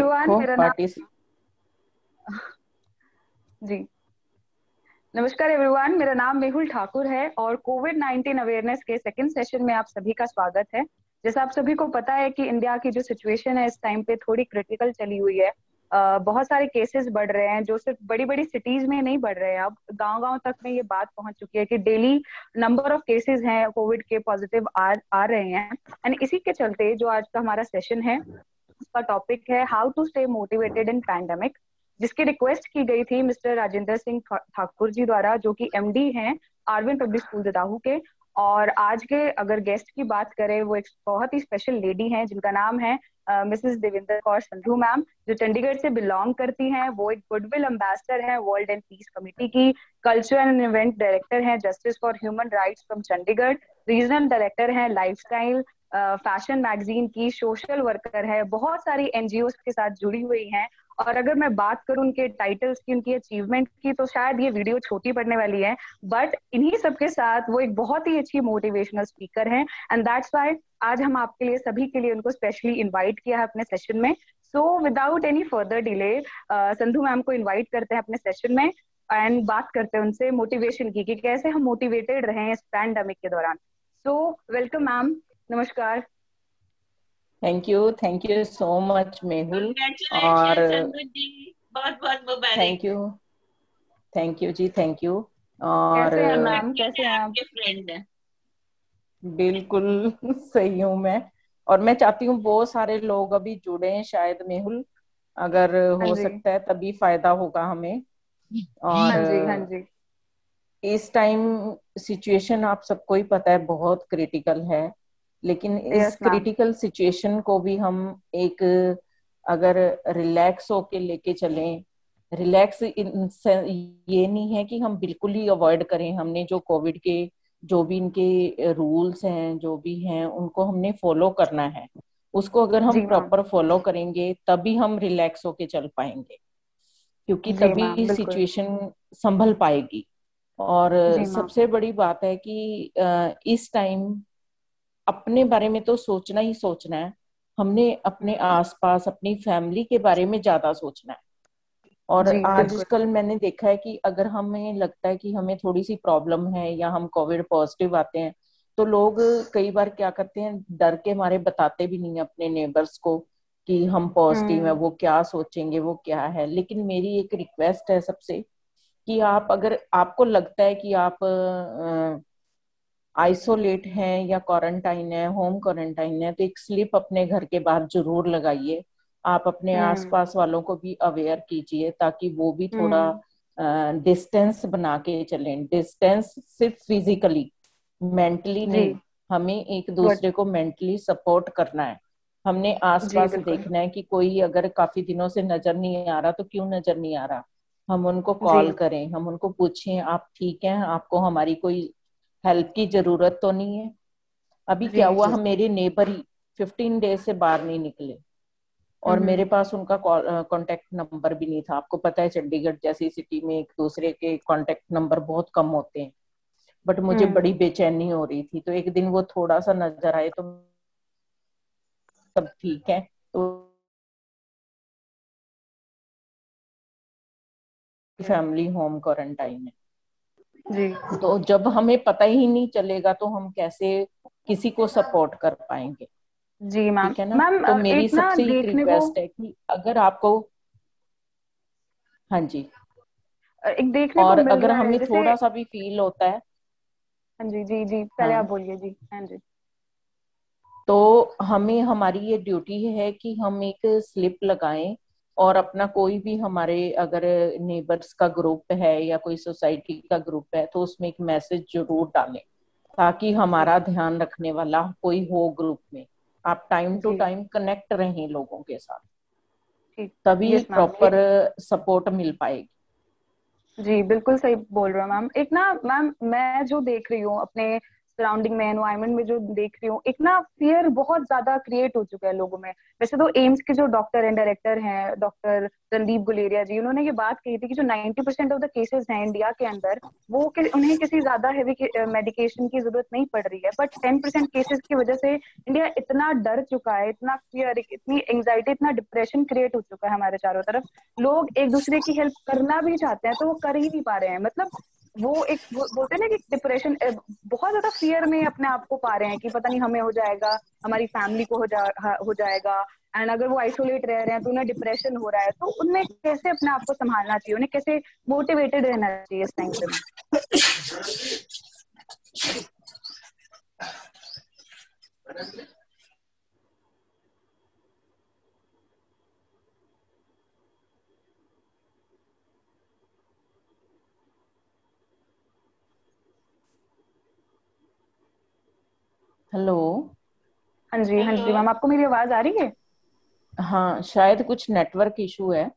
Everyone, देखो मेरा नाम पार्टी। जी नमस्कार एवरीवन, मेरा नाम मेहुल ठाकुर है और कोविड 19 अवेयरनेस के सेकंड सेशन में आप सभी का स्वागत है। जैसा आप सभी को पता है कि इंडिया की जो सिचुएशन है इस टाइम पे थोड़ी क्रिटिकल चली हुई है। बहुत सारे केसेस बढ़ रहे हैं जो सिर्फ बड़ी बड़ी सिटीज में नहीं बढ़ रहे हैं, अब गांव गांव तक में ये बात पहुंच चुकी है कि डेली नंबर ऑफ केसेस हैं कोविड के पॉजिटिव आ रहे हैं। एंड इसी के चलते जो आज का हमारा सेशन है उसका टॉपिक है how to stay motivated in pandemic, जिसकी रिक्वेस्ट की गई थी मिस्टर राजेंद्र सिंह ठाकुर जी द्वारा, जो कि एमडी हैं आरविन पब्लिक स्कूल ददाहू के। और आज के अगर गेस्ट की बात करें, वो एक बहुत ही स्पेशल लेडी हैं जिनका नाम है मिसेस देविंदर कौर संधू मैम, जो चंडीगढ़ से बिलोंग करती हैं। वो एक गुडविल एम्बेसडर हैं वर्ल्ड एंड पीस कमेटी की, कल्चर एंड इवेंट डायरेक्टर हैं justice for human rights from Chandigarh, regional director हैं लाइफस्टाइल फैशन मैगजीन की, सोशल वर्कर है, बहुत सारी एनजीओ के साथ जुड़ी हुई हैं। और अगर मैं बात करूं उनके टाइटल्स की, उनकी अचीवमेंट की, तो शायद ये वीडियो छोटी पड़ने वाली है, बट इन्हीं सबके साथ वो एक बहुत ही अच्छी मोटिवेशनल स्पीकर हैं। एंड दैट्स व्हाई आज हम आपके लिए, सभी के लिए उनको स्पेशली इनवाइट किया है अपने सेशन में। So without any further delay Sandhu ma'am को इनवाइट करते हैं अपने सेशन में एंड बात करते हैं उनसे मोटिवेशन की कि कैसे हम मोटिवेटेड रहे इस पैंडेमिक के दौरान। सो वेलकम मैम, नमस्कार। Thank you so much Mehul. और कांग्रेचुलेशन संदू जी, बहुत बहुत मुबारक। थैंक यू जी, थैंक यू। और कैसे हैं मैम, कैसे हैं आप? आपके फ्रेंड है। बिल्कुल सही हूँ मैं। और मैं चाहती हूँ बहुत सारे लोग अभी जुड़े हैं शायद मेहुल, अगर हाँ हो जी, सकता है तभी फायदा होगा हमें। और हाँ जी, हाँ जी। इस टाइम सिचुएशन आप सबको ही पता है बहुत क्रिटिकल है, लेकिन इस यस मैम। क्रिटिकल सिचुएशन को भी हम एक, अगर रिलैक्स होके लेके चलें। रिलैक्स ये नहीं है कि हम बिल्कुल ही अवॉइड करें, हमने जो कोविड के जो भी इनके रूल्स हैं जो भी हैं उनको हमने फॉलो करना है। उसको अगर हम जी मैम। प्रॉपर फॉलो करेंगे तभी हम रिलैक्स होके चल पाएंगे, क्योंकि जी मैम, तभी बिल्कुल। सिचुएशन संभल पाएगी। और जी मैम। सबसे बड़ी बात है कि इस टाइम अपने बारे में तो सोचना ही सोचना है, हमने अपने आसपास अपनी फैमिली के बारे में ज्यादा सोचना है। और जी बिल्कुल। आजकल मैंने देखा है कि अगर हमें लगता है कि हमें थोड़ी सी प्रॉब्लम है या हम कोविड पॉजिटिव आते हैं, तो लोग कई बार क्या करते हैं, डर के मारे बताते भी नहीं है अपने नेबर्स को कि हम पॉजिटिव है, हम्म। वो क्या सोचेंगे, वो क्या है। लेकिन मेरी एक रिक्वेस्ट है सबसे कि आप, अगर आपको लगता है कि आप आइसोलेट हैं या क्वारंटाइन है, होम क्वारंटाइन है, तो एक स्लिप अपने घर के बाहर जरूर लगाइए। आप अपने हम्म। आसपास वालों को भी अवेयर कीजिए ताकि वो भी थोड़ा हम्म। डिस्टेंस बना के चलें। डिस्टेंस सिर्फ फिजिकली, मेंटली जी नहीं। हमें एक गुड। दूसरे को मेंटली सपोर्ट करना है। हमने जी आसपास बिल्कुल। देखना है कि कोई अगर काफी दिनों से नजर नहीं आ रहा तो क्यों नजर नहीं आ रहा, हम उनको जी। कॉल करें, हम उनको पूछें आप ठीक हैं, आपको हमारी कोई हेल्प की जरूरत तो नहीं है। अभी जी क्या हुआ, जी। हम मेरे नेबर ही 15 डेज से बाहर नहीं निकले और मेरे हम्म। पास उनका कांटेक्ट नंबर भी नहीं था। आपको पता है चंडीगढ़ जैसी सिटी में एक दूसरे के कांटेक्ट नंबर बहुत कम होते हैं। बट मुझे हम्म। बड़ी बेचैनी हो रही थी, तो एक दिन वो थोड़ा सा नजर आए तो सब ठीक है। तो फैमिली होम क्वारंटाइन है, जी तो जब हमें पता ही नहीं चलेगा तो हम कैसे किसी को सपोर्ट कर पाएंगे। जी मैम। ठीक है ना। मैम तो मेरी एक ना सबसे एक देखने को, रिक्वेस्ट है कि अगर आपको, हाँ जी, एक देखने को और मिल अगर रहा है हमें जैसे। थोड़ा सा भी फील होता है, हाँ जी, जी जी, पहले आप हाँ, बोलिए जी। हाँ जी। तो हमें, हमारी ये ड्यूटी है कि हम एक स्लिप लगाएं और अपना कोई भी हमारे अगर नेबर्स का ग्रुप है या कोई सोसाइटी का ग्रुप है तो उसमें एक मैसेज जरूर डालें ताकि जी हमारा ध्यान रखने वाला कोई हो ग्रुप में। आप टाइम टू जी। टाइम कनेक्ट रहें लोगों के साथ, ठीक। तभी यस मैम। प्रॉपर सपोर्ट मिल पाएगी। जी बिल्कुल सही बोल रहे हो मैम। एक ना मैम, मैं जो देख रही हूँ अपने सराउंडिंग में, एनवायरमेंट में जो देख रही हूँ, एक ना फियर बहुत ज्यादा क्रिएट हो चुका है लोगों में। वैसे तो एम्स के जो डॉक्टर एंड डायरेक्टर हैं, डॉक्टर रणदीप गुलेरिया जी, उन्होंने ये बात कही थी कि जो 90% ऑफ द केसेस हैं इंडिया के अंदर, उन्हें किसी ज्यादा हैवी मेडिकेशन की जरूरत नहीं पड़ रही है, बट 10% केसेस की वजह से इंडिया इतना डर चुका है, इतना फियर, इतनी एंग्जाइटी, इतना डिप्रेशन क्रिएट हो चुका है हमारे चारों तरफ। लोग एक दूसरे की हेल्प करना भी चाहते हैं तो वो कर ही नहीं पा रहे हैं। मतलब वो एक बोलते हैं ना कि डिप्रेशन, बहुत ज्यादा फियर में अपने आप को पा रहे हैं कि पता नहीं हमें हो जाएगा, हमारी फैमिली को हो जाएगा। एंड अगर वो आइसोलेट रह रहे हैं तो उन्हें डिप्रेशन हो रहा है। तो उनमें कैसे अपने आप को संभालना चाहिए, उन्हें कैसे मोटिवेटेड रहना चाहिए इस टाइम पे? हेलो। हाँ जी मैम, आपको मेरी आवाज आ रही है? हाँ, शायद कुछ नेटवर्क इशू है।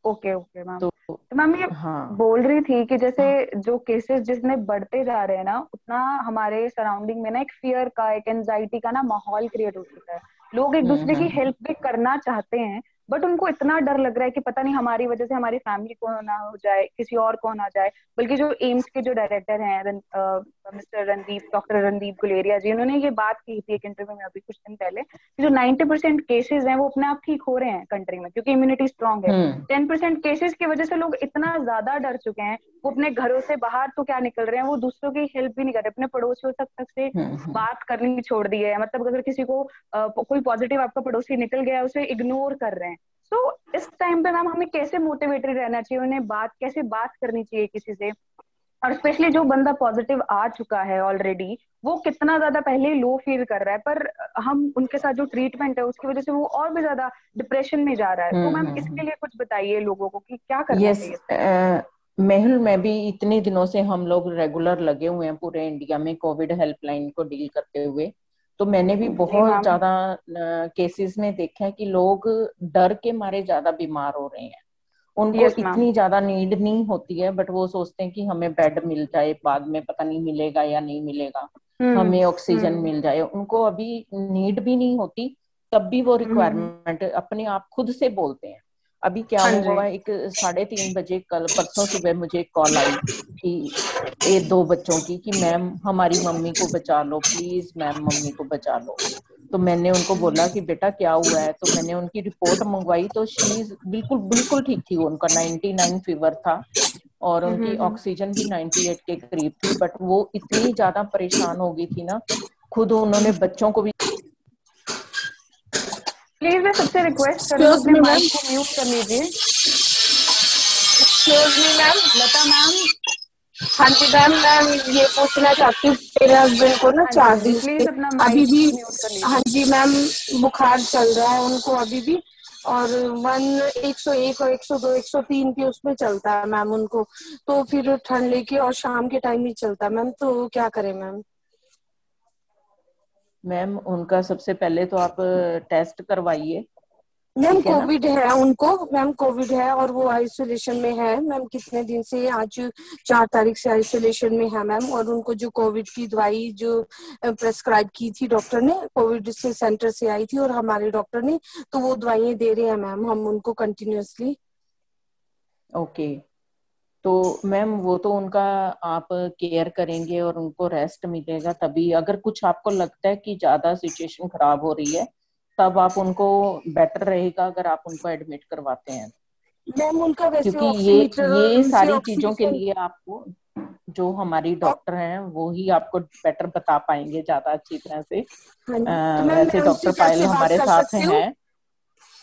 Okay okay ma'am. तो तो मैम ये हाँ। बोल रही थी कि जैसे जो केसेस जितने बढ़ते जा रहे हैं ना, उतना हमारे सराउंडिंग में ना एक फियर का, एक एंजाइटी का ना माहौल क्रिएट हो चुका है। लोग एक दूसरे की हेल्प भी करना चाहते हैं, बट उनको इतना डर लग रहा है कि पता नहीं हमारी वजह से हमारी फैमिली को ना हो जाए, किसी और को ना जाए। बल्कि जो एम्स के जो डायरेक्टर हैं, मिस्टर रणदीप, डॉक्टर रणदीप गुलेरिया जी, उन्होंने ये बात की थी एक इंटरव्यू में अभी कुछ दिन पहले कि जो 90% केसेस हैं वो अपने आप ठीक हो रहे हैं कंट्री में, क्योंकि इम्यूनिटी स्ट्रांग है। हम्म 10% केसेस की वजह से लोग इतना ज्यादा डर चुके हैं, वो अपने घरों से बाहर तो क्या निकल रहे हैं, वो दूसरों की हेल्प भी नहीं कर रहे, अपने पड़ोसियों तक से हम्म। बात करनी छोड़ दी है। मतलब अगर किसी को कोई पॉजिटिव आपका पड़ोसी निकल गया है, उसे इग्नोर कर रहे हैं। तो इस टाइम पे मैम हमें कैसे मोटिवेटेड रहना चाहिए, उन्हें कैसे बात करनी चाहिए किसी से? और स्पेशली जो बंदा पॉजिटिव आ चुका है ऑलरेडी, वो कितना ज्यादा पहले लो फील कर रहा है, पर हम उनके साथ जो ट्रीटमेंट है उसकी वजह से वो और भी ज्यादा डिप्रेशन में जा रहा है। तो मैम इसके लिए कुछ बताइए लोगों को कि क्या करना यस। चाहिए इस टाइम पे? मेहुल, मैं भी इतने दिनों से हम लोग रेगुलर लगे हुए हैं पूरे इंडिया में कोविड हेल्पलाइन को डील करते हुए। तो मैंने भी जी बहुत मैम। ज्यादा केसेस में देखा है कि लोग डर के मारे ज्यादा बीमार हो रहे हैं। उनको यस मैम। इतनी ज्यादा नीड नहीं होती है, बट वो सोचते हैं कि हमें बेड मिल जाए, बाद में पता नहीं मिलेगा या नहीं मिलेगा, हमें ऑक्सीजन हम्म। मिल जाए। उनको अभी नीड भी नहीं होती, तब भी वो हम्म। रिक्वायरमेंट अपने आप खुद से बोलते हैं। अभी क्या हाँ जी। हुआ, एक 3:30 बजे कल परसों सुबह मुझे एक कॉल आई कि ये 2 बच्चों की, कि मैम हमारी मम्मी को बचा लो प्लीज, मैम मम्मी को बचा लो। तो मैंने उनको बोला कि बेटा क्या हुआ है, तो मैंने उनकी रिपोर्ट मंगवाई तो शी बिल्कुल बिल्कुल ठीक थी। उनका 99 फीवर था और उनकी हम्म। ऑक्सीजन भी 98 के करीब थी, बट वो इतनी ज्यादा परेशान हो गई थी ना, खुद उन्होंने बच्चों को भी। प्लीज मैं सबसे रिक्वेस्ट कर रही हूँ, एक्सक्यूज अपने मी मैम। माइक को म्यूट कर लीजिए। Excuse me ma'am. Lata ma'am. हाँ जी मैम, मैं ये पूछना चाहती हूँ, मेरे हस्बैंड को ना हाँ जी, 4 दिन से प्लीज अपना अभी माइक भी, म्यूट कर हाँ लीजिए। जी मैम, बुखार चल रहा है उनको अभी भी। और 101 और 102 103 के उसमें चलता है मैम उनको। तो फिर ठंड लेके और शाम के टाइम ही चलता है मैम, तो क्या करें मैम? मैम उनका सबसे पहले तो आप टेस्ट करवाइए, मैम ठीक है ना। कोविड है उनको, मैम कोविड है और वो आइसोलेशन में है मैम। कितने दिन से, आज 4 तारीख से आइसोलेशन में है मैम। और उनको जो कोविड की दवाई जो प्रेस्क्राइब की थी डॉक्टर ने, कोविड से सेंटर से आई थी और हमारे डॉक्टर ने, तो वो दवाइयाँ दे रहे हैं मैम हम उनको कंटिन्यूअसली। ओके। तो मैम वो तो उनका आप केयर करेंगे और उनको रेस्ट मिलेगा तभी। अगर कुछ आपको लगता है कि ज्यादा सिचुएशन खराब हो रही है, तब आप उनको, बेटर रहेगा अगर आप उनको एडमिट करवाते हैं, मैम उनका वैसे क्योंकि ऑक्सीमीटर ये से सारी चीजों के ऑक्सीजन। लिए आपको जो हमारी डॉक्टर हैं वो ही आपको बेटर बता पाएंगे ज्यादा अच्छी तरह से। हाँ जी, तो मैम वैसे मैं उनसे डॉक्टर पायल कैसे बात हमारे कर साथ सकती हूँ? हैं।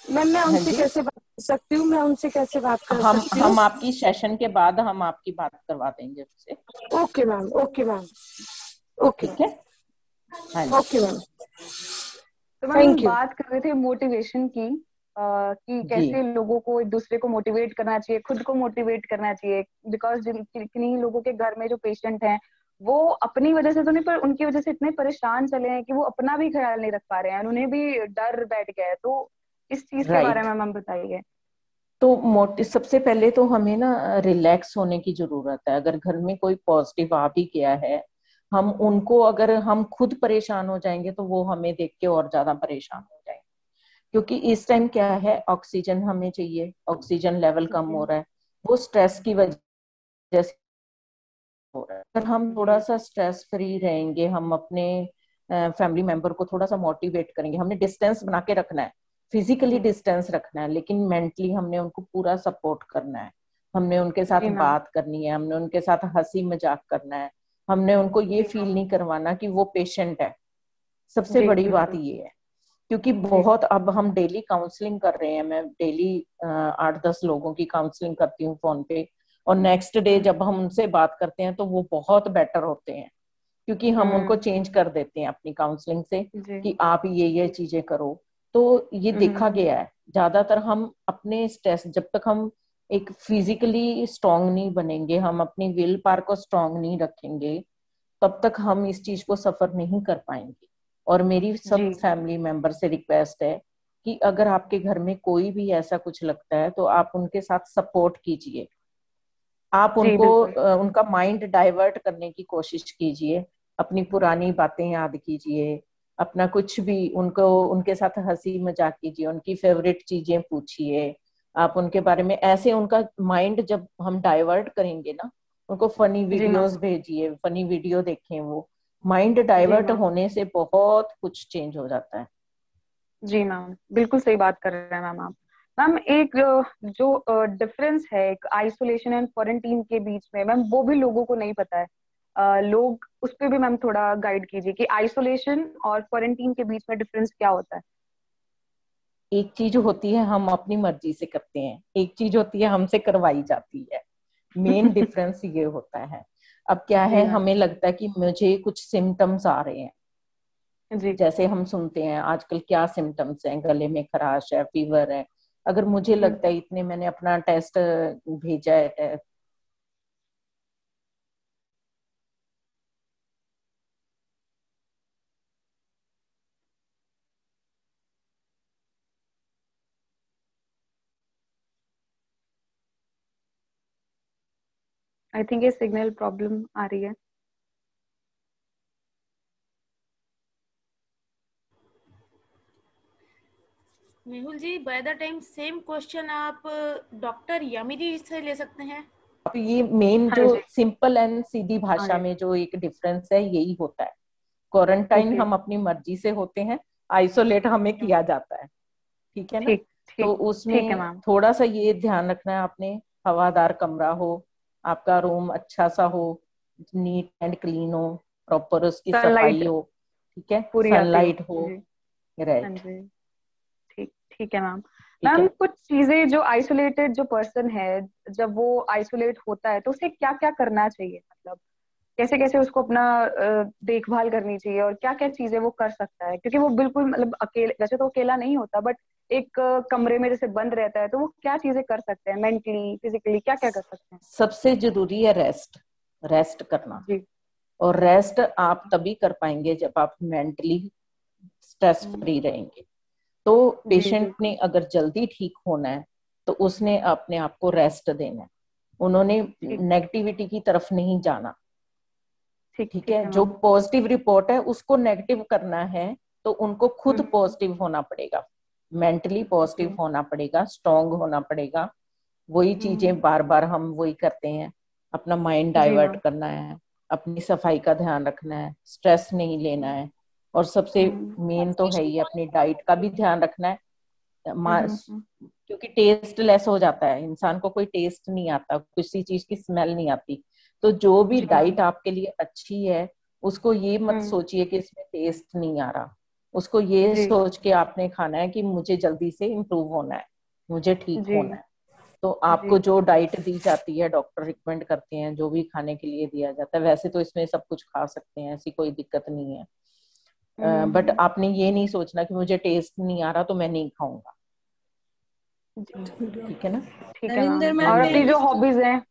मैम मैं हाँ उनसे जी। कैसे बात कर सकती हूँ? मैं उनसे कैसे बात कर हम सकती हूँ? हम आपकी सेशन के बाद हम आपकी बात करवा देंगे उससे। Okay ma'am, okay ma'am, okay ठीक है। मैम, हाँ जी। ओके मैम, तो मैम हम थैंक यू। बात कर रहे थे मोटिवेशन की, कि जी। कैसे लोगों को एक दूसरे को मोटिवेट करना चाहिए, खुद को मोटिवेट करना चाहिए। बिकॉज जिन किन्हीं लोगों के घर में जो पेशेंट हैं, वो अपनी वजह से तो नहीं, पर उनकी वजह से इतने परेशान चले हैं कि वो अपना भी ख्याल नहीं रख पा रहे हैं, उन्हें भी डर बैठ गया है। तो इस चीज के बारे राइट। में हम बताइए। तो सबसे पहले तो हमें ना रिलैक्स होने की जरूरत है। अगर घर में कोई पॉजिटिव आ भी गया है, हम उनको, अगर हम खुद परेशान हो जाएंगे तो वो हमें देख के और ज्यादा परेशान हो जाएंगे। क्योंकि इस टाइम क्या है, ऑक्सीजन हमें चाहिए, ऑक्सीजन लेवल कम हो रहा है, वो स्ट्रेस की वजह से हो रहा है। अगर हम थोड़ा सा स्ट्रेस फ्री रहेंगे, हम अपने फैमिली मेंबर को थोड़ा सा मोटिवेट करेंगे, हमने डिस्टेंस बना के रखना है, फिजिकली डिस्टेंस रखना है, लेकिन मेंटली हमने उनको पूरा सपोर्ट करना है, हमने उनके साथ जी मैम। बात करनी है, हमने उनके साथ हंसी मजाक करना है, हमने उनको ये जी फील नहीं करवाना कि वो पेशेंट है। सबसे जी बड़ी बात बिल्कुल। ये है, क्योंकि बहुत अब हम डेली काउंसलिंग कर रहे हैं, मैं डेली 8-10 लोगों की काउंसलिंग करती हूँ फोन पे, और नेक्स्ट डे जब हम उनसे बात करते हैं तो वो बहुत बेटर होते हैं, क्योंकि हम उनको चेंज कर देते हैं अपनी काउंसलिंग से जी। कि आप ये चीजें करो। तो ये देखा गया है, ज्यादातर हम अपने स्ट्रेस, जब तक हम एक फिजिकली स्ट्रांग नहीं बनेंगे, हम अपनी विल पावर को स्ट्रांग नहीं रखेंगे, तब तक हम इस चीज को सफर नहीं कर पाएंगे। और मेरी सब जी फैमिली मेंबर से रिक्वेस्ट है कि अगर आपके घर में कोई भी ऐसा कुछ लगता है तो आप उनके साथ सपोर्ट कीजिए, आप जी उनको बिल्कुल। उनका माइंड डाइवर्ट करने की कोशिश कीजिए, अपनी पुरानी बातें याद कीजिए, अपना कुछ भी उनको, उनके साथ हंसी मजाक कीजिए, उनकी फेवरेट चीजें पूछिए, आप उनके बारे में ऐसे, उनका माइंड जब हम डाइवर्ट करेंगे ना, उनको फनी जी मैम। वीडियोस भेजिए, फनी वीडियो देखें, वो माइंड जी डाइवर्ट मैम। होने से बहुत कुछ चेंज हो जाता है। जी मैम, बिल्कुल सही बात कर रहे हैं मैम आप। मैम एक जो डिफरेंस है एक आइसोलेशन एंड क्वारंटीन के बीच में मैम, वो भी लोगों को नहीं पता है। लोग उस पे भी मैम थोड़ा गाइड कीजिए कि आइसोलेशन और क्वारंटीन के बीच में डिफरेंस क्या होता है। एक चीज होती है हम अपनी मर्जी से करते हैं, एक चीज होती है हमसे करवाई जाती है, मेन डिफरेंस ये होता है। अब क्या जी है, मैम। हमें लगता है कि मुझे कुछ सिम्टम्स आ रहे हैं, जी जैसे हम सुनते हैं आजकल क्या सिम्टम्स हैं, गले में खराश है, फीवर है, अगर मुझे हम्म, लगता है इतने, मैंने अपना टेस्ट भेजा है, आई थिंक ये सिग्नल प्रॉब्लम आ रही है। Mehul ji, by the time same question आप डॉक्टर यमिनी से ले सकते हैं। अब ये मेन हाँ जो जी। सिंपल एंड सीधी हाँ भाषा जी। में जो एक डिफरेंस है यही होता है। Quarantine okay. हम अपनी मर्जी से होते हैं, आइसोलेट हमें किया जाता है, ठीक है ना। ठीक तो ठीक। ठीक है उसमें मैम। थोड़ा सा ये ध्यान रखना है आपने, हवादार कमरा हो, आपका रूम अच्छा सा हो, नीट एंड क्लीन हो, प्रॉपर उसकी सनलाइट सफाई हो, ठीक है, पूरी आती हो। सनलाइट हो, जी। हाँ राइट, जी। ठीक ठीक है मैम। ठीक मैम है। कुछ चीजें जो आइसोलेटेड जो पर्सन है, जब वो आइसोलेट होता है तो उसे क्या क्या करना चाहिए, मतलब कैसे कैसे उसको अपना देखभाल करनी चाहिए और क्या क्या चीजें वो कर सकता है, क्योंकि वो बिल्कुल मतलब अकेले, वैसे तो अकेला नहीं होता बट एक कमरे में जैसे बंद रहता है, तो वो क्या चीजें कर सकते हैं मेंटली फिजिकली, क्या क्या कर सकते हैं। सबसे जरूरी है रेस्ट, रेस्ट करना। जी। और रेस्ट आप तभी कर पाएंगे जब आप मेंटली स्ट्रेस हम्म, फ्री रहेंगे। तो जी पेशेंट ने बिल्कुल। अगर जल्दी ठीक होना है तो उसने अपने आप को रेस्ट देना है, उन्होंने ठीक नेगेटिविटी की तरफ नहीं जाना, ठीक ठीक ठीक है। है जो मैम। पॉजिटिव रिपोर्ट है उसको नेगेटिव करना है तो उनको खुद हम्म, पॉजिटिव होना पड़ेगा, मेंटली ओके। पॉजिटिव होना पड़ेगा, स्ट्रांग होना पड़ेगा। वही हम्म, चीजें बार बार हम वही करते हैं, अपना माइंड जी डाइवर्ट मैम। करना है, अपनी सफाई का ध्यान रखना है, स्ट्रेस नहीं लेना है, और सबसे हम्म, मेन तो है ही अपनी डाइट का भी ध्यान रखना है। हम्म, हम्म, क्योंकि टेस्ट लेस हो जाता है, इंसान को कोई टेस्ट नहीं आता, किसी चीज की स्मेल नहीं आती। तो जो भी जी मैम। डाइट आपके लिए अच्छी है, उसको ये मत हम्म, सोचिए कि इसमें टेस्ट नहीं आ रहा, उसको ये जी सोच के आपने खाना है कि मुझे जल्दी से इम्प्रूव होना है, मुझे ठीक जी होना है। तो जी। आपको जो डाइट दी जाती है, डॉक्टर रिकमेंड करते हैं, जो भी खाने के लिए दिया जाता है, वैसे तो इसमें सब कुछ खा सकते हैं, ऐसी कोई दिक्कत नहीं है। बट हम्म, आपने ये नहीं सोचना कि मुझे टेस्ट नहीं आ रहा तो मैं नहीं खाऊंगा, जी ठीक है ना। ठीक है नरेंद्र मैम। मैम, और मैं अपनी जो हॉबीज हैं,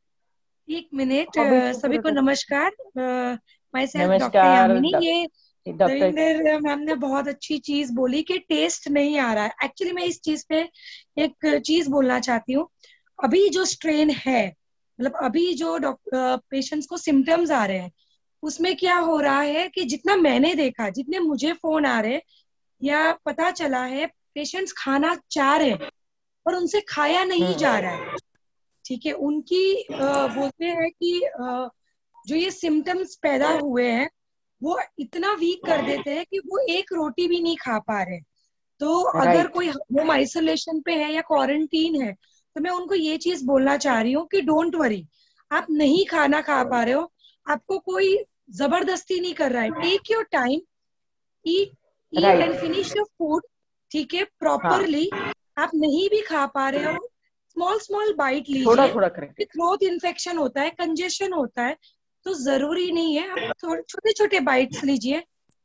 एक मिनट, हॉबीज को सभी पूरा को कर। नमस्कार। माई सेल्फ डॉक्टर नमस्कार यामिनी। ये डॉक्टर। नरेंद्र मैम ने बहुत अच्छी चीज बोली कि टेस्ट नहीं आ रहा है। एक्चुअली मैं इस चीज पे एक चीज बोलना चाहती हूँ। अभी जो स्ट्रेन है, मतलब अभी जो पेशेंट्स को सिम्टम्स आ रहे हैं, उसमें क्या हो रहा है कि जितना मैंने देखा, जितने मुझे फोन आ रहे या पता चला है, पेशेंट्स खाना चाह रहे हैं पर उनसे खाया नहीं जा रहा है। ठीक है, उनकी बोलते हैं कि जो ये सिम्टम्स पैदा हुए हैं वो इतना वीक कर देते हैं कि वो एक रोटी भी नहीं खा पा रहे। तो अगर राइट कोई होम आइसोलेशन पे है या क्वारंटीन है तो मैं उनको ये चीज बोलना चाह रही हूँ कि डोंट वरी, आप नहीं खाना खा पा रहे हो, आपको कोई जबरदस्ती नहीं कर रहा है। Take your time, eat eat and right finish your food. ठीक है, हाँ प्रॉपरली। आप नहीं भी खा पा रहे हो, स्मॉल स्मॉल बाइट थोड़ा लीजिए। थोड़ा करके थ्रोट इन्फेक्शन होता है, कंजेशन होता है, तो जरूरी नहीं है, आप छोटे छोटे बाइट्स लीजिए,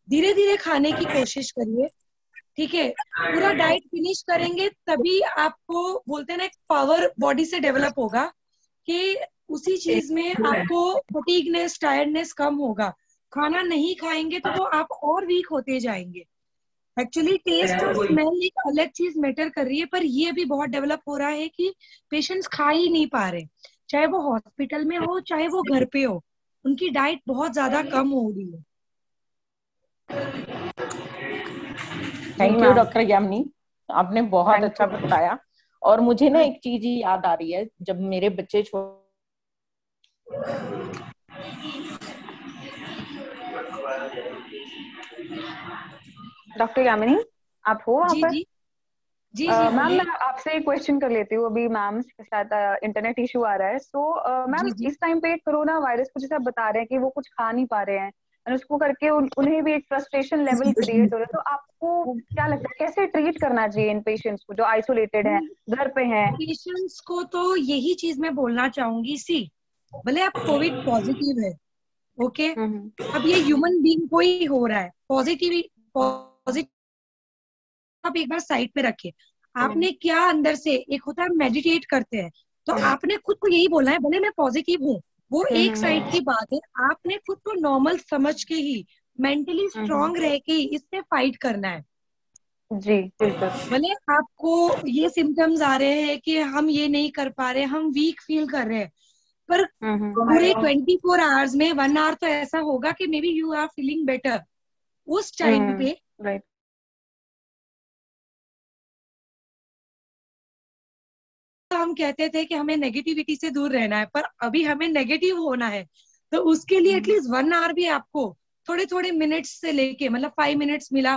धीरे धीरे खाने की कोशिश करिए। ठीक है, पूरा डाइट फिनिश करेंगे तभी आपको बोलते हैं ना एक पावर बॉडी से डेवलप होगा कि उसी चीज में आपको फटीगनेस, टायर्डनेस कम होगा। खाना नहीं खाएंगे तो वो आप और वीक होते जाएंगे। एक्चुअली टेस्ट और स्मेल एक अलग चीज मैटर कर रही है, पर ये भी बहुत डेवलप हो रहा है कि पेशेंट्स खा ही नहीं पा रहे, चाहे वो हॉस्पिटल में हो चाहे वो घर पे हो, उनकी डाइट बहुत ज्यादा कम हो रही है। थैंक यू डॉक्टर यामिनी, आपने बहुत थैंक अच्छा यू। बताया। और मुझे ना हाँ, एक चीज ही याद आ रही है, जब मेरे बच्चे डॉक्टर यामिनी, आप हो वहाँ जी पर? जी जी जी मैम बोलिए। मैं आपसे एक क्वेश्चन कर लेती हूँ, अभी मैम के साथ इंटरनेट इशू आ रहा है। सो मैम जी जी इस टाइम पे कोरोना वायरस को जैसे आप बता रहे हैं कि वो कुछ खा नहीं पा रहे हैं और उसको करके उन्हें भी एक फ्रस्ट्रेशन लेवल क्रिएट हो रहा है, तो आपको क्या लगता है कैसे ट्रीट करना चाहिए इन पेशेंट्स को जो आइसोलेटेड हैं, घर पे हैं? पेशेंट्स को तो यही चीज मैं बोलना चाहूंगी, सी भले आप कोविड पॉजिटिव है, ओके, हम्म अब ये ह्यूमन बीइंग को ही हो रहा है। पॉजिटिव पॉजिटिव आप एक बार साइड पे रखिए। हम्म आपने क्या अंदर से, एक होता है मेडिटेट करते हैं, तो हम्म आपने खुद को यही बोलना है, भले मैं पॉजिटिव हूँ, वो एक साइड हम्म की बात है। आपने खुद को नॉर्मल समझ के ही, मेंटली हम्म, स्ट्रांग रह के ही इससे फाइट करना है। जी बिल्कुल। भले आपको ये सिम्टम्स आ रहे हैं कि हम ये नहीं कर पा रहे, हम वीक फील कर रहे हैं, पर पूरे 24 आवर्स में 1 आवर तो ऐसा होगा कि maybe you are feeling better. उस टाइम पे राइट। हम कहते थे कि हमें नेगेटिविटी से दूर रहना है, पर अभी हमें नेगेटिव होना है। तो उसके लिए एटलीस्ट 1 आवर भी आपको थोड़े थोड़े मिनट्स से लेके, मतलब 5 मिनट्स मिला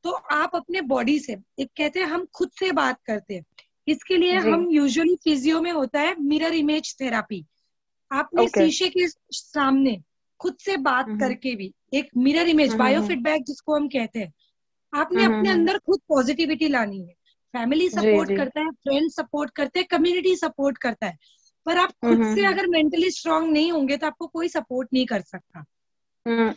तो आप अपने बॉडी से, एक कहते हैं हम खुद से बात करते हैं, इसके लिए जी हम यूजुअली फिजियो में होता है मिरर इमेज थेरापी। आपने ओके। शीशे के सामने खुद से बात करके भी, एक मिरर इमेज, बायो फीडबैक जिसको हम कहते हैं, आपने अपने अंदर खुद पॉजिटिविटी लानी है। फैमिली जी सपोर्ट जी। करता है, फ्रेंड सपोर्ट करते हैं, कम्युनिटी सपोर्ट करता है, पर आप खुद से अगर मेंटली स्ट्रांग नहीं होंगे तो आपको कोई सपोर्ट नहीं कर सकता।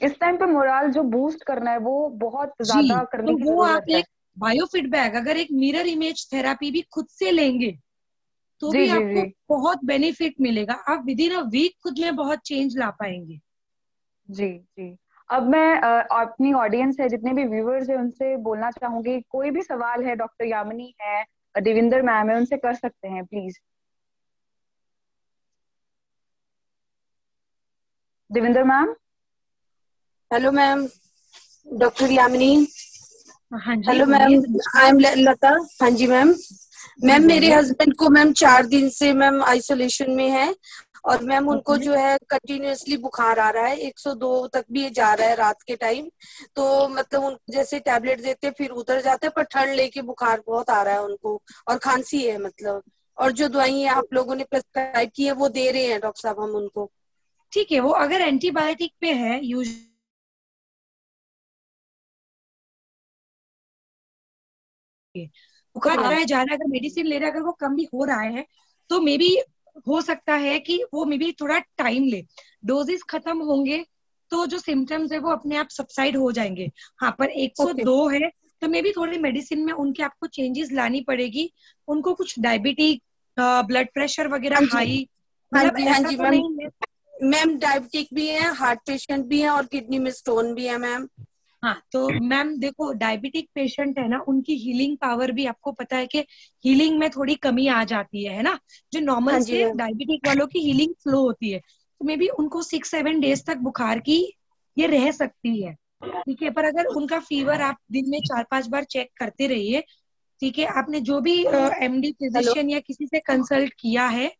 इस टाइम पे मोराल जो बूस्ट करना है वो बहुत जी, ज्यादा करने तो की वो आप जरूरत है। एक बायो फीडबैक, अगर एक मिरर इमेज थेरापी भी खुद से लेंगे तो जी भी जी आपको जी बहुत बेनिफिट मिलेगा। आप विद इन अ वीक खुद में बहुत चेंज ला पाएंगे। जी जी। अब मैं अपनी ऑडियंस है, जितने भी व्यूअर्स है, उनसे बोलना चाहूंगी, कोई भी सवाल है, डॉक्टर यामिनी है, देविंदर मैम है, उनसे कर सकते हैं please. Devinder ma'am. Hello ma'am, doctor Yamini. हाँ जी हेलो मैम, बोलिए, आई नमस्कार। एम लता। हाँ जी मैम। जी मैम मेरे बोलिए। हस्बैंड को मैम 4 दिन से मैम आइसोलेशन में है, और मैम उनको ओके। जो है कंटिन्यूअसली बुखार आ रहा है, 102 तक भी ये जा रहा है रात के टाइम। तो मतलब उनको जैसे टैबलेट देते हैं फिर उतर जाते हैं, पर ठंड लेके बुखार बहुत आ रहा है उनको, और खांसी है मतलब। और जो दवाइयाँ आप लोगों ने प्रेस्क्राइब की है वो दे रहे हैं डॉक्टर साहब हम उनको। ठीक है, वो अगर एंटीबायोटिक पे है, यूज बुखार ओके आ रहा मैम। है, जा रहा है, अगर मेडिसिन ले रहा है, अगर वो कम भी हो रहा है तो मे बी हो सकता है कि वो मे बी थोड़ा टाइम ले, डोजेस खत्म होंगे तो जो सिम्टम्स है वो अपने आप सबसाइड हो जाएंगे। हाँ, पर ओके। 102 है तो मे बी थोड़ी मेडिसिन में उनके आपको चेंजेस लानी पड़ेगी। उनको कुछ डायबिटिक, ब्लड प्रेशर वगैरह हाँ जी। हाई, हाँ मतलब जी, हाँ ऐसा जी तो मैम। नहीं है। मैम डायबिटिक भी है, हार्ट पेशेंट भी है, और किडनी में स्टोन भी है मैम। हाँ, तो मैम देखो, डायबिटिक पेशेंट है ना, उनकी हीलिंग पावर भी आपको पता है कि हीलिंग में थोड़ी कमी आ जाती है ना। जो नॉर्मल हाँ जी से मैम। डायबिटिक वालों की हीलिंग स्लो होती है, तो मे बी उनको 6-7 डेज तक बुखार की ये रह सकती है, ठीक है। पर अगर उनका फीवर आप दिन में 4-5 बार चेक करते रहिए, ठीक है। आपने जो भी एमडी हेलो। फिजिशियन या किसी से कंसल्ट किया है,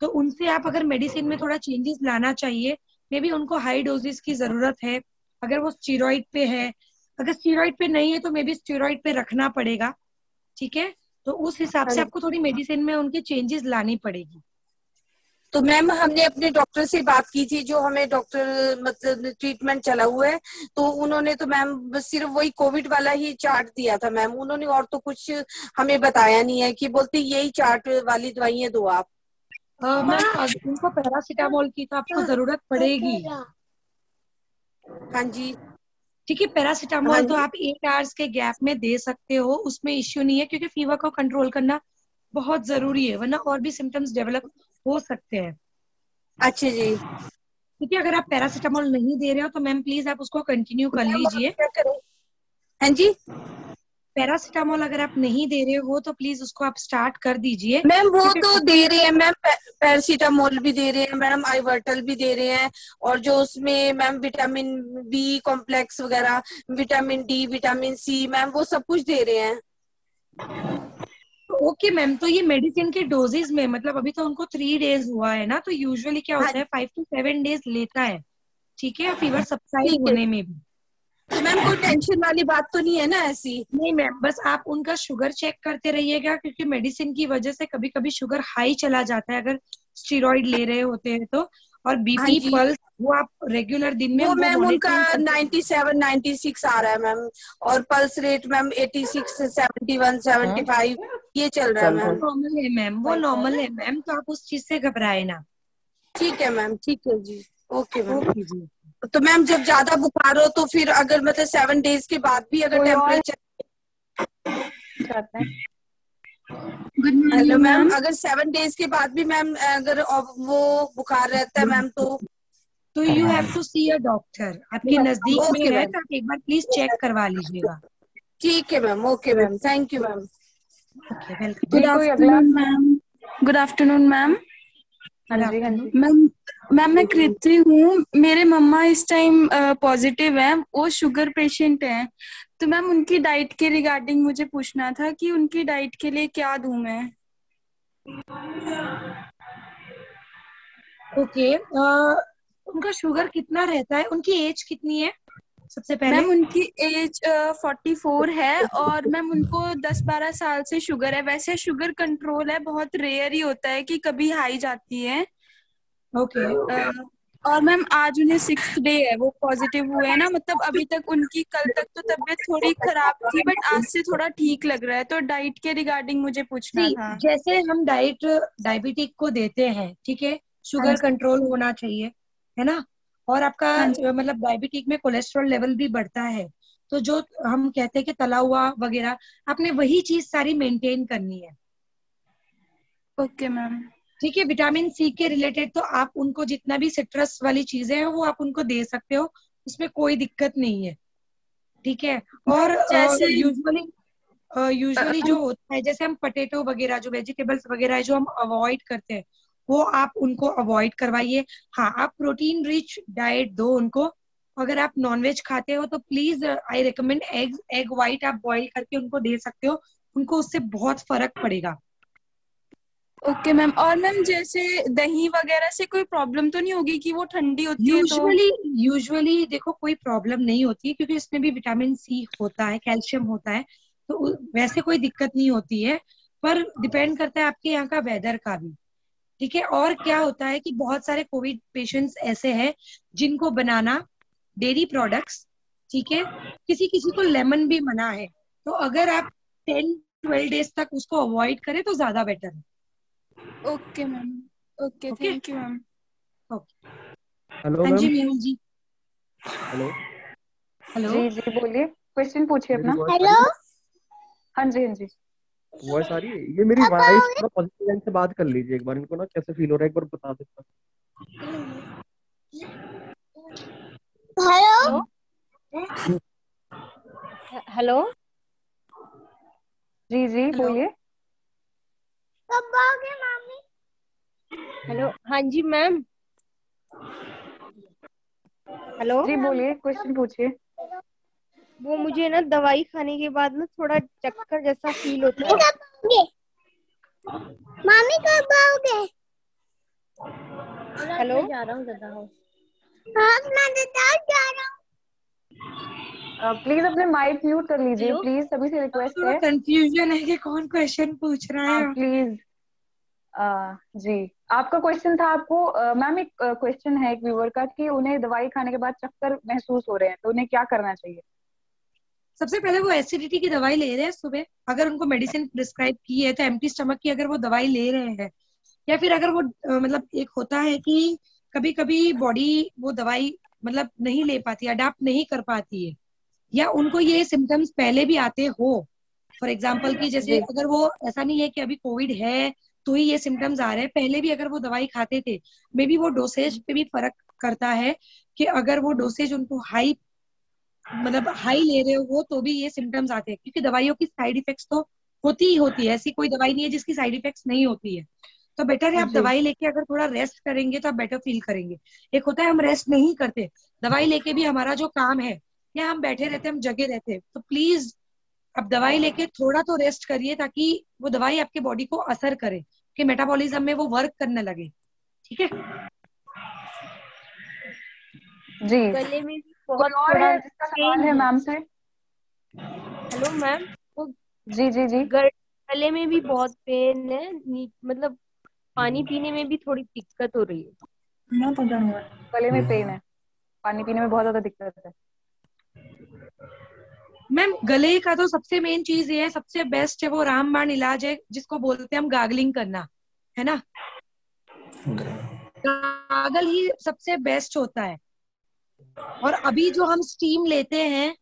तो उनसे आप अगर मेडिसिन में थोड़ा चेंजेस लाना चाहिए। मे बी उनको हाई डोजेस की जरूरत है, अगर वो स्टीरॉइड पे है। अगर स्टीरॉइड पे नहीं है तो मे बी स्टीरॉइड पे रखना पड़ेगा, ठीक है। तो उस हिसाब हाँ से जी। आपको थोड़ी मेडिसिन में उनके चेंजेस लानी पड़ेगी। तो मैम हमने अपने डॉक्टर से बात की थी, जो हमें डॉक्टर मतलब ट्रीटमेंट चला हुआ है, तो उन्होंने तो मैम बस सिर्फ वही कोविड वाला ही चार्ट दिया था मैम। उन्होंने और तो कुछ हमें बताया नहीं है, कि बोलते यही चार्ट वाली दवाइयाँ दो आप। मैम उनको पैरासीटामोल की तो आपको जरूरत पड़ेगी, हाँ जी। ठीक है। हाँ पैरासीटामोल तो जी। आप 8 आवर्स के गैप में दे सकते हो, उसमें इश्यू नहीं है, क्योंकि फीवर को कंट्रोल करना बहुत जरूरी है, वरना और भी सिम्टम्स डेवलप हो सकते हैं, अच्छा जी। ठीक है। अगर आप पैरासीटामोल नहीं दे रहे हो तो मैम प्लीज आप उसको कंटिन्यू कर मैम आप लीजिए। क्या करें? हाँ जी। पैरासीटामोल अगर आप नहीं दे रहे हो तो प्लीज उसको आप स्टार्ट कर दीजिए, मैम वो क्योंकि तो दे रहे हैं मैम, पैरासीटामोल भी दे रहे हैं मैम, आइवर्टल भी दे रहे हैं, और जो उसमें मैम विटामिन बी कॉम्प्लेक्स वगैरह, vitamin D, vitamin C ma'am, वो सब कुछ दे रहे हैं। Okay ma'am. तो ये मेडिसिन के डोजेज में, मतलब अभी तो उनको 3 डेज हुआ है ना, तो यूजुअली क्या हाँ होता है 5 to 7 डेज लेता है, ठीक है, फीवर सबसाइड ठीक है। होने में भी। तो मैम कोई टेंशन वाली बात तो नहीं है ना ऐसी? नहीं मैम, बस आप उनका शुगर चेक करते रहिएगा, क्योंकि मेडिसिन की वजह से कभी कभी शुगर हाई चला जाता है अगर स्टीरॉइड ले रहे होते हैं तो। और हाँ बीपी जी। पल्स वो आप रेगुलर दिन में वो वो मैम उनका मॉनिटरिंग करते रहिए। 97 96 आ रहा है मैम, और पल्स रेट मैम 86 71 75 ये चल रहा है चल वो रहा मैम। नॉर्मल है मैम, वो नॉर्मल है मैम, तो आप उस चीज से घबराए ना। ठीक है मैम, ठीक है जी। Okay ma'am. ओके जी। तो मैम जब ज्यादा बुखार हो तो फिर अगर मतलब 7 डेज के बाद भी अगर कोई और टेम्परेचर, चाहते हैं? Good hello morning ma'am, ma'am. अगर 7 डेज के बाद भी मैम अगर वो बुखार रहता है मैम, तो you have to see a doctor, आपके नजदीक में ओके है मैम। तो आप एक बार प्लीज चेक करवा लीजिएगा। ठीक है ma'am, okay ma'am, thank you ma'am. Okay, welcome. Good जी, कोई अगला? Afternoon ma'am. Good afternoon ma'am. हाँ गुड जी, हाँ आफ्टरनून। जी। मैम मैम मैं कृति हूँ। मेरे मम्मा इस टाइम पॉजिटिव है, वो शुगर पेशेंट हैं। तो मैम उनकी डाइट के रिगार्डिंग मुझे पूछना था कि उनकी डाइट के लिए क्या दूं मैं। ओके, उनका शुगर कितना रहता है, उनकी एज कितनी है सबसे पहले? मैम उनकी एज 44 है, और मैम उनको 10-12 साल से शुगर है। वैसे शुगर कंट्रोल है, बहुत रेयर ही होता है कि कभी हाई जाती है। ओके। अ, और मैम आज उन्हें 6th डे है वो पॉजिटिव हुए हैं ना, मतलब अभी तक उनकी कल तक तो तबीयत थोड़ी खराब थी, बट आज से थोड़ा ठीक लग रहा है। तो डाइट के रिगार्डिंग मुझे पूछना सी, था। जैसे हम डाइट डायबिटिक को देते हैं, ठीक है, हाँ शुगर जी। कंट्रोल होना चाहिए, है ना। और आपका हाँ जी। मतलब डायबिटिक में कोलेस्ट्रॉल लेवल भी बढ़ता है, तो जो हम कहते हैं कि तला हुआ वगैरह, आपने वही चीज सारी मेंटेन करनी है, ओके मैम। ठीक है। विटामिन सी के रिलेटेड तो आप उनको जितना भी सिट्रस वाली चीजें हैं वो आप उनको दे सकते हो, उसमें कोई दिक्कत नहीं है, ठीक है। और जैसे यूजुअली जो होता है, जैसे हम पटेटो वगैरह, जो वेजिटेबल्स वगैरह है जो हम अवॉइड करते हैं, वो आप उनको अवॉइड करवाइए। हाँ, आप प्रोटीन रिच डाइट दो उनको। अगर आप नॉनवेज खाते हो तो please I recommend egg white आप बॉईल करके उनको दे सकते हो, उनको उससे बहुत फर्क पड़ेगा। Okay ma'am. और मैम जैसे दही वगैरह से कोई प्रॉब्लम तो नहीं होगी कि वो ठंडी होती है तो? यूजुअली देखो कोई प्रॉब्लम नहीं होती है, क्योंकि इसमें भी विटामिन सी होता है, कैल्शियम होता है, तो वैसे कोई दिक्कत नहीं होती है। पर डिपेंड करता है आपके यहाँ का वेदर का भी, ठीक है। और क्या होता है कि बहुत सारे कोविड पेशेंट्स ऐसे हैं जिनको बनाना, डेयरी प्रोडक्ट्स, ठीक है, किसी किसी को लेमन भी मना है, तो अगर आप 10-12 डेज तक उसको अवॉइड करें तो ज्यादा बेटर है। Okay ma'am. Okay, okay. Thank you ma'am. Okay. Hello हाँ जी मैम। मेहुल जी। हेलो। हेलो। जी जी, बोलिए, क्वेश्चन पूछिए मेरी अपना। वॉइस आ रही है? हाँ जी, हाँ जी। वॉइस आ रही है? ये मेरी वाइफ थोड़ा पॉजिटिव लाइन से बात कर लीजिए एक बार, इनको ना कैसे फील हो रहा है एक बार बता देता। हेलो। हेलो। जी जी, हेलो। बोलिए। कब आओगे मामी? हेलो, हाँ जी मैम। हेलो। जी बोलिए, क्वेश्चन पूछिए। वो मुझे ना दवाई खाने के बाद ना थोड़ा चक्कर जैसा फील होता है। कब आओगे? मामी कब आओगे? हेलो। जा रहा हूँ दादा हाउस। हाँ मैं दादा हाउस जा रहा हूँ। प्लीज अपने माइक म्यूट कर लीजिए, हेलो। प्लीज, सभी से रिक्वेस्ट थोड़ा है। कंफ्यूजन है कि कौन क्वेश्चन पूछ रहा हाँ है। प्लीज। जी, आपका क्वेश्चन था आपको, मैम एक क्वेश्चन है एक व्यूअर का कि उन्हें दवाई खाने के बाद चक्कर महसूस हो रहे हैं तो उन्हें क्या करना चाहिए। सबसे पहले वो एसिडिटी की दवाई ले रहे हैं सुबह, अगर उनको मेडिसिन प्रिस्क्राइब की है तो एम्प्टी स्टमक की अगर वो दवाई ले रहे हैं, या फिर अगर वो मतलब एक होता है कि कभी कभी बॉडी वो दवाई मतलब नहीं ले पाती, अडाप्ट नहीं कर पाती है, या उनको ये सिम्टम्स पहले भी आते हो। फॉर एग्जाम्पल कि जैसे जी अगर वो ऐसा नहीं है कि अभी कोविड है तो ही ये सिम्टम्स आ रहे हैं, पहले भी अगर वो दवाई खाते थे, मे बी वो डोसेज पे भी फर्क करता है कि अगर वो डोसेज उनको हाई मतलब हाई ले रहे हो वो तो भी ये सिम्टम्स आते हैं, क्योंकि दवाइयों की साइड इफेक्ट्स तो होती ही होती है, ऐसी कोई दवाई नहीं है जिसकी साइड इफेक्ट्स नहीं होती है। तो बेटर है आप जी दवाई लेके अगर थोड़ा रेस्ट करेंगे तो आप बेटर फील करेंगे। एक होता है हम रेस्ट नहीं करते, दवाई लेके भी हमारा जो काम है, या हम बैठे रहते हम जगे रहते, तो प्लीज आप दवाई लेके थोड़ा तो रेस्ट करिए ताकि वो दवाई आपके बॉडी को असर करे, कि मेटाबॉलिज्म में वो वर्क करने लगे। ठीक है। जी। गले में भी कोई बहुत और थोड़ा है जिसका सवाल पेन है है। मैम से। Hello ma'am. वो जी जी जी। गले में भी बहुत पेन है, मतलब पानी पीने में भी थोड़ी दिक्कत हो रही है। गले में पेन है, पानी पीने में बहुत ज्यादा दिक्कत है। मैम गले का तो सबसे मेन चीज ये है, सबसे बेस्ट है वो रामबाण इलाज है जिसको बोलते हैं हम गागलिंग करना, है ना। गागल ही सबसे बेस्ट होता है। और अभी जो हम स्टीम लेते हैं,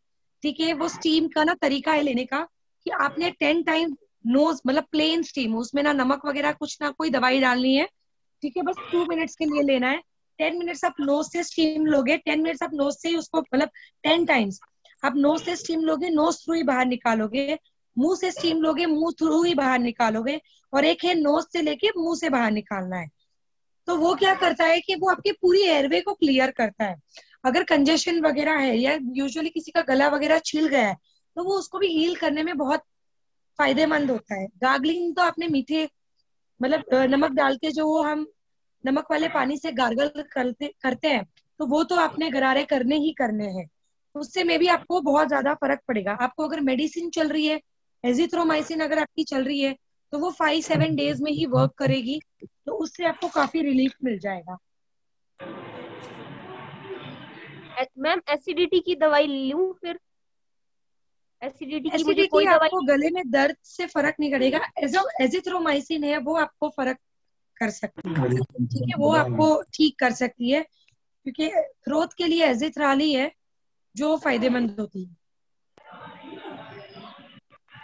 ठीक है, वो स्टीम का ना तरीका है लेने का कि आपने 10 टाइम नोज मतलब प्लेन स्टीम, उसमें ना नमक वगैरह कुछ ना कोई दवाई डालनी है, ठीक है, बस 2 मिनट्स के लिए लेना है। 10 मिनट्स आप नोज से स्टीम लोगे, 10 मिनट्स आप नोज से ही उसको मतलब 10 टाइम्स आप नोज से स्टीम लोगे, नोज थ्रू ही बाहर निकालोगे, मुंह से स्टीम लोगे, मुंह थ्रू ही बाहर निकालोगे, और एक है नोज से लेके मुंह से बाहर निकालना है। तो वो क्या करता है कि वो आपकी पूरी एयरवे को क्लियर करता है। अगर कंजेशन वगैरह है या यूजुअली किसी का गला वगैरह छिल गया है तो वो उसको भी हील करने में बहुत फायदेमंद होता है। गार्गलिंग तो आपने मीठे मतलब नमक डाल के जो वो हम नमक वाले पानी से गार्गल करते करते हैं, तो वो तो आपने गरारे करने ही करने हैं। तो उससे में भी आपको बहुत ज्यादा फर्क पड़ेगा। आपको अगर मेडिसिन चल रही है, एजिथ्रोमाइसिन अगर आपकी चल रही है, तो वो 5-7 डेज में ही वर्क करेगी, तो उससे आपको काफी रिलीफ मिल जाएगा। मैम एसिडिटी की दवाई लूं फिर? एसिडिटी की मुझे एसिडिटी कोई आपको दवाई? गले में दर्द से फर्क नहीं करेगा, जो एजिथ्रोमाइसिन है वो आपको फर्क कर सकती है, ठीक है, वो आपको ठीक कर सकती है, क्योंकि थ्रोट के लिए एजिथ्राली है जो फायदेमंद होती है।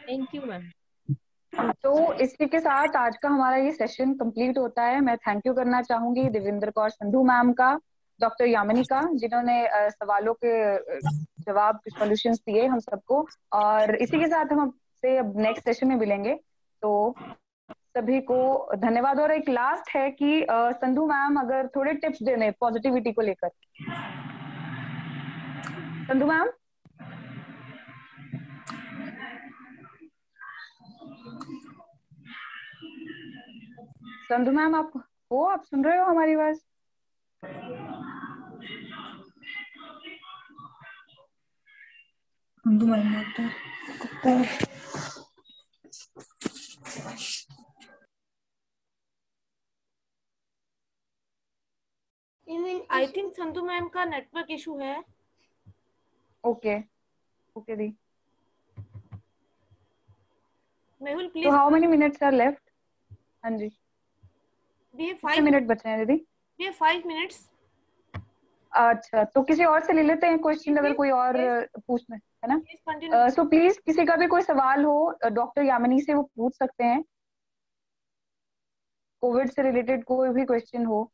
Thank you ma'am. तो इसी के साथ आज का हमारा ये सेशन कंप्लीट होता है। मैं थैंक यू करना चाहूंगी देवेंद्र कौर संधू मैम का, डॉक्टर यामिनी का, जिन्होंने सवालों के जवाब सॉल्यूशंस दिए हम सबको। और इसी के साथ हम आपसे अब नेक्स्ट सेशन में मिलेंगे। तो सभी को धन्यवाद। और एक लास्ट है कि संधू मैम अगर थोड़े टिप्स देने पॉजिटिविटी को लेकर। संधू मैम। संधू मैम आप हो, आप सुन रहे हो हमारी आवाज? आई थिंक संधू मैम का नेटवर्क इशू है। ओके ओके दी। मेहुल तो please. How many minutes are left? हाँ जी, वी हैव कितने 5 मिनट बचे हैं दीदी? We have 5 minutes. अच्छा, तो किसी और से ले लेते हैं क्वेश्चन अगर कोई और पूछना है ना। Please continue. सो प्लीज किसी का भी कोई सवाल हो डॉक्टर यामिनी से वो पूछ सकते हैं, कोविड से रिलेटेड कोई भी क्वेश्चन हो।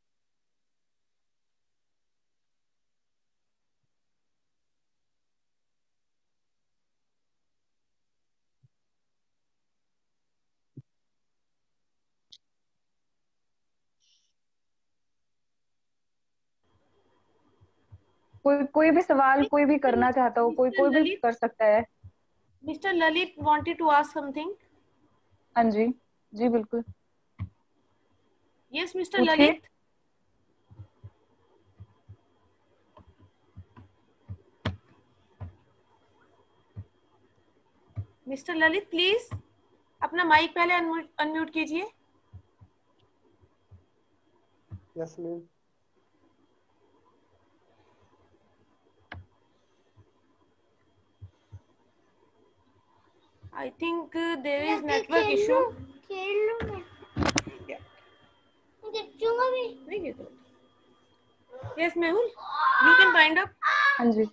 कोई भी सवाल कोई भी करना चाहता हो, कोई भी कर सकता है। Mister Lalit wanted to ask something. हाँ जी, जी बिल्कुल। Yes mister Lalit. Mister Lalit please अपना माइक पहले अनम्यूट कीजिए। Yes ma'am. I think there is network issue. Yes, Mehul, you can wind up. हाँ जी।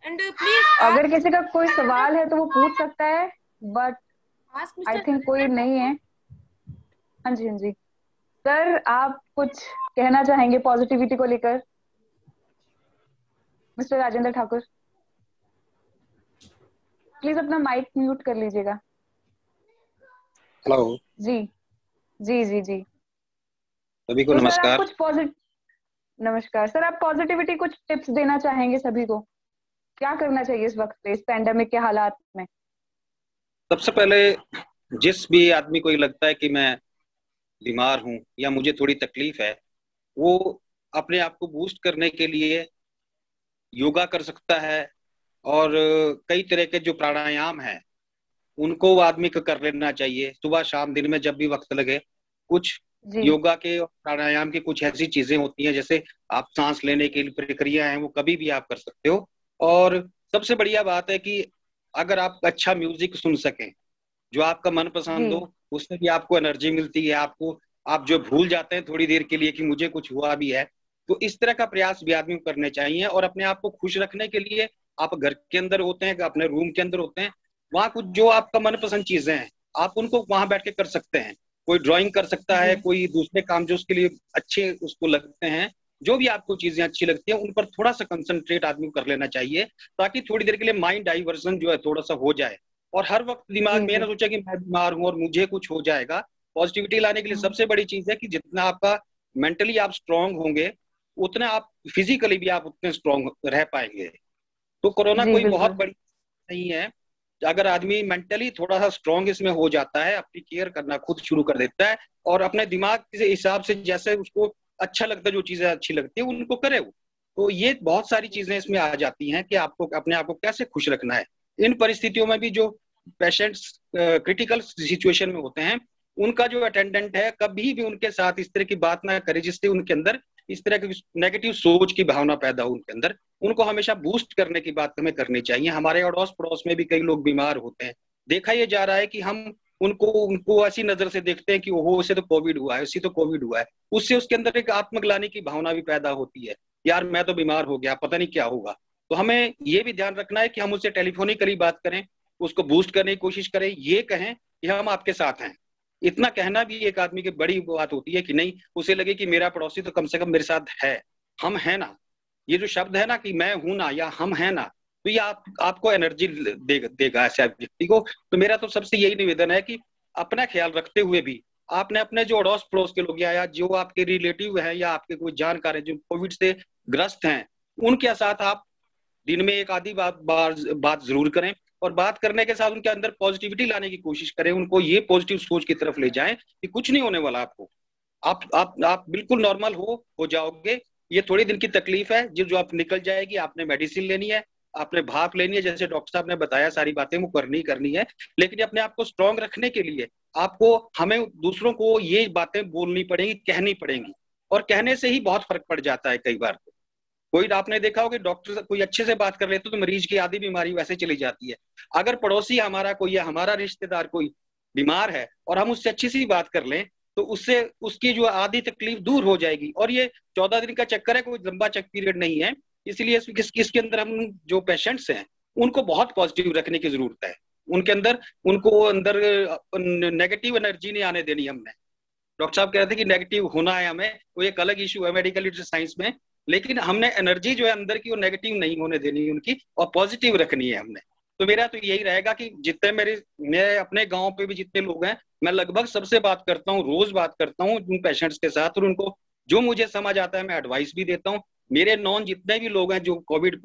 And please. अगर किसी का कोई सवाल है तो वो पूछ सकता है, बट आई थिंक कोई नहीं है। हाँ जी, हाँ जी। सर आप कुछ कहना चाहेंगे पॉजिटिविटी को लेकर? मिस्टर राजेंद्र ठाकुर प्लीज अपना माइक म्यूट कर लीजिएगा। हेलो जी जी जी जी। सभी को तो नमस्कार। सर आप कुछ नमस्कार सर, आप पॉजिटिविटी कुछ टिप्स देना चाहेंगे सभी को? क्या करना चाहिए इस वक्त पे, इस पैंडेमिक के हालात में? सबसे पहले जिस भी आदमी को ये लगता है कि मैं बीमार हूं या मुझे थोड़ी तकलीफ है, वो अपने आप को बूस्ट करने के लिए योगा कर सकता है, और कई तरह के जो प्राणायाम हैं उनको वो आदमी को कर लेना चाहिए। सुबह शाम दिन में जब भी वक्त लगे, कुछ योगा के और प्राणायाम की कुछ ऐसी चीजें होती हैं, जैसे आप सांस लेने की प्रक्रिया है वो कभी भी आप कर सकते हो। और सबसे बढ़िया बात है कि अगर आप अच्छा म्यूजिक सुन सकें जो आपका मनपसंद हो, उससे भी आपको एनर्जी मिलती है। आप जो भूल जाते हैं थोड़ी देर के लिए कि मुझे कुछ हुआ भी है, तो इस तरह का प्रयास भी आदमी को करने चाहिए। और अपने आप को खुश रखने के लिए आप घर के अंदर होते हैं, अपने रूम के अंदर होते हैं, वहां कुछ जो आपका मनपसंद चीजें हैं आप उनको वहां बैठ के कर सकते हैं। कोई ड्राइंग कर सकता है, कोई दूसरे काम जो उसके लिए अच्छे उसको लगते हैं, जो भी आपको चीजें अच्छी लगती हैं उन पर थोड़ा सा कंसंट्रेट आदमी को कर लेना चाहिए, ताकि थोड़ी देर के लिए माइंड डाइवर्जन जो है थोड़ा सा हो जाए। और हर वक्त दिमाग में ना सोचा कि मैं बीमार हूं और मुझे कुछ हो जाएगा। पॉजिटिविटी लाने के लिए सबसे बड़ी चीज है कि जितना आपका मेंटली आप स्ट्रांग होंगे, उतना आप फिजिकली भी आप उतने स्ट्रांग रह पाएंगे। तो कोरोना कोई बहुत बड़ी नहीं है। अगर आदमी मेंटली थोड़ा सा स्ट्रांग इसमें हो जाता है, अपनी केयर करना खुद शुरू कर देता है, और अपने दिमाग के हिसाब से जैसे उसको अच्छा लगता है, जो चीजें अच्छी लगती है उनको करे वो, तो ये बहुत सारी चीजें इसमें आ जाती हैं कि आपको अपने आप को कैसे खुश रखना है। इन परिस्थितियों में भी जो पेशेंट्स क्रिटिकल सिचुएशन में होते हैं, उनका जो अटेंडेंट है कभी भी उनके साथ इस तरह की बात ना करे जिससे उनके अंदर इस तरह की नेगेटिव सोच की भावना पैदा हो उनके अंदर। उनको हमेशा बूस्ट करने की बात हमें करनी चाहिए। हमारे अड़ोस पड़ोस में भी कई लोग बीमार होते हैं, देखा ये जा रहा है कि हम उनको ऐसी नजर से देखते हैं कि ओहो उसे तो कोविड हुआ है, उसी तो कोविड हुआ है। उससे उसके अंदर एक आत्मग्लानि की भावना भी पैदा होती है, यार मैं तो बीमार हो गया, पता नहीं क्या होगा। तो हमें ये भी ध्यान रखना है कि हम उससे टेलीफोनिकली बात करें, उसको बूस्ट करने की कोशिश करें, ये कहें कि हम आपके साथ हैं। इतना कहना भी एक आदमी की बड़ी बात होती है कि नहीं, उसे लगे कि मेरा पड़ोसी तो कम से कम मेरे साथ है, हम है ना। ये जो शब्द है ना कि मैं हूं ना या हम है ना, तो ये आपको एनर्जी देगा ऐसे व्यक्ति को। तो मेरा तो सबसे यही निवेदन है कि अपना ख्याल रखते हुए भी आपने अपने जो अड़ोस पड़ोस के लोग या जो आपके रिलेटिव हैं या आपके कोई जानकार हैं जो कोविड से ग्रस्त हैं, उनके साथ आप दिन में एक आधी बात जरूर करें, और बात करने के साथ उनके अंदर पॉजिटिविटी लाने की कोशिश करें, उनको ये पॉजिटिव सोच की तरफ ले जाएं कि कुछ नहीं होने वाला आपको, आप बिल्कुल नॉर्मल हो जाओगे। ये थोड़ी दिन की तकलीफ है जो आप निकल जाएगी। आपने मेडिसिन लेनी है, आपने भाप लेनी है, जैसे डॉक्टर साहब ने बताया सारी बातें वो करनी है। लेकिन अपने आप को स्ट्रांग रखने के लिए हमें दूसरों को ये बातें बोलनी पड़ेंगी, कहनी पड़ेंगी, और कहने से ही बहुत फर्क पड़ जाता है। कई बार कोई आपने देखा होगा डॉक्टर कोई अच्छे से बात कर लेते तो मरीज की आधी बीमारी वैसे चली जाती है। अगर पड़ोसी हमारा कोई या हमारा रिश्तेदार कोई बीमार है और हम उससे अच्छी सी बात कर लें, तो उससे उसकी जो आधी तकलीफ दूर हो जाएगी। और ये 14 दिन का चक्कर है, कोई लंबा पीरियड नहीं है। इसलिए इसके अंदर हम जो पेशेंट्स हैं उनको बहुत पॉजिटिव रखने की जरूरत है। उनको अंदर नेगेटिव एनर्जी नहीं आने देनी हमने। डॉक्टर साहब कह रहे थे कि नेगेटिव होना है हमें, वो एक अलग इशू है मेडिकल साइंस में, लेकिन हमने एनर्जी जो है अंदर की वो नेगेटिव नहीं होने देनी उनकी, और पॉजिटिव रखनी है हमने। तो मेरा तो यही रहेगा कि जितने मैं अपने गांव पे भी जितने लोग हैं, मैं लगभग सबसे बात करता हूँ, रोज बात करता हूँ उन पेशेंट्स के साथ, और उनको जो मुझे समझ आता है मैं एडवाइस भी देता हूँ। मेरे नॉन जितने भी लोग हैं जो कोविड